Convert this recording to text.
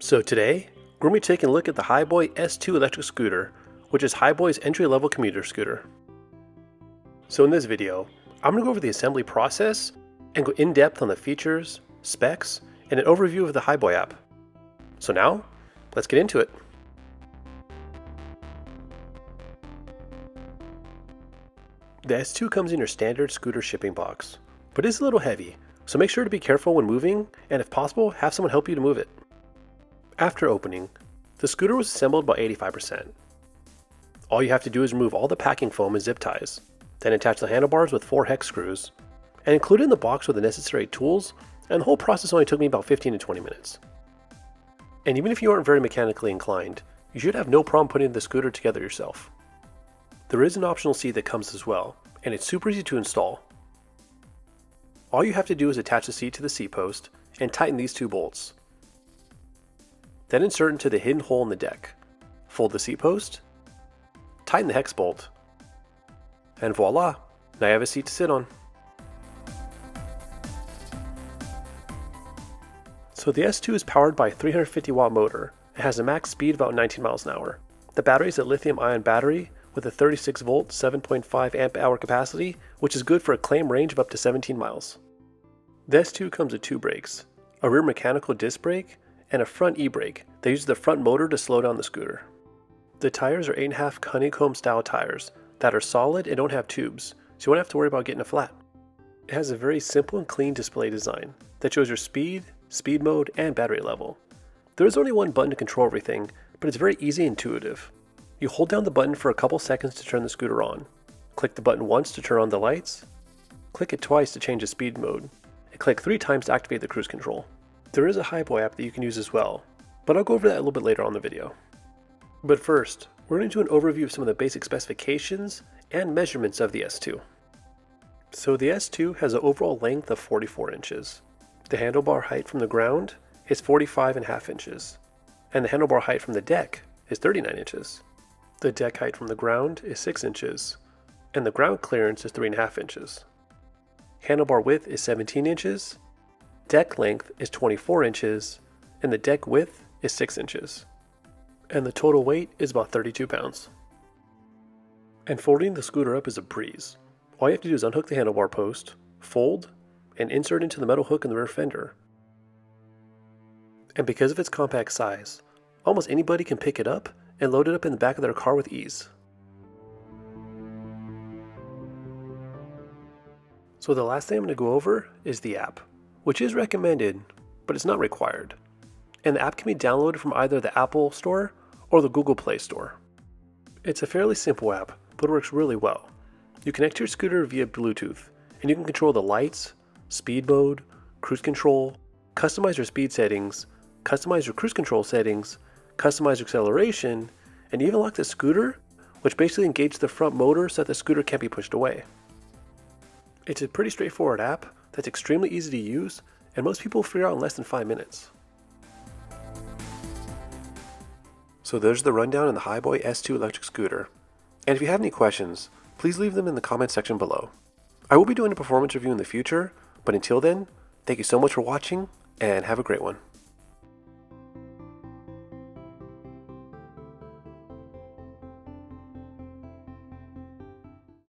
So today, we're going to be taking a look at the Hiboy S2 electric scooter, which is Hiboy's entry-level commuter scooter. So in this video, I'm going to go over the assembly process and go in depth on the features, specs, and an overview of the Hiboy app. So now, let's get into it. The S2 comes in your standard scooter shipping box, but it's a little heavy, so make sure to be careful when moving, and if possible, have someone help you to move it. After opening, the scooter was assembled about 85%. All you have to do is remove all the packing foam and zip ties, then attach the handlebars with 4 hex screws, and include it in the box with the necessary tools, and the whole process only took me about 15 to 20 minutes. And even if you aren't very mechanically inclined, you should have no problem putting the scooter together yourself. There is an optional seat that comes as well, and it's super easy to install. All you have to do is attach the seat to the seat post and tighten these 2 bolts. Then insert into the hidden hole in the deck. Fold the seat post, tighten the hex bolt, and voila! Now you have a seat to sit on. So the S2 is powered by a 350 watt motor. It has a max speed of about 19 miles an hour. The battery is a lithium-ion battery with a 36 volt, 7.5 amp hour capacity, which is good for a claimed range of up to 17 miles. The S2 comes with 2 brakes, a rear mechanical disc brake and a front e-brake that uses the front motor to slow down the scooter. The tires are 8.5 honeycomb style tires that are solid and don't have tubes, so you won't have to worry about getting a flat. It has a very simple and clean display design that shows your speed, speed mode, and battery level. There is only one button to control everything, but it's very easy and intuitive. You hold down the button for a couple seconds to turn the scooter on. Click the button once to turn on the lights, click it twice to change the speed mode, and click 3 times to activate the cruise control. There is a Hiboy app that you can use as well, but I'll go over that a little bit later on in the video. But first, we're going to do an overview of some of the basic specifications and measurements of the S2. So the S2 has an overall length of 44 inches. The handlebar height from the ground is 45.5 inches, and the handlebar height from the deck is 39 inches. The deck height from the ground is 6 inches, and the ground clearance is 3.5 inches. Handlebar width is 17 inches, deck length is 24 inches, and the deck width is 6 inches. And the total weight is about 32 pounds. And folding the scooter up is a breeze. All you have to do is unhook the handlebar post, fold, and insert into the metal hook in the rear fender. And because of its compact size, almost anybody can pick it up and load it up in the back of their car with ease. So the last thing I'm going to go over is the app, which is recommended, but it's not required. And the app can be downloaded from either the Apple Store or the Google Play Store. It's a fairly simple app, but it works really well. You connect your scooter via Bluetooth, and you can control the lights, speed mode, cruise control, customize your speed settings, customize your cruise control settings, customize your acceleration, and even lock the scooter, which basically engages the front motor so that the scooter can't be pushed away. It's a pretty straightforward app that's extremely easy to use, and most people figure out in less than 5 minutes. So there's the rundown on the Hiboy S2 electric scooter. And if you have any questions, please leave them in the comment section below. I will be doing a performance review in the future, but until then, thank you so much for watching, and have a great one.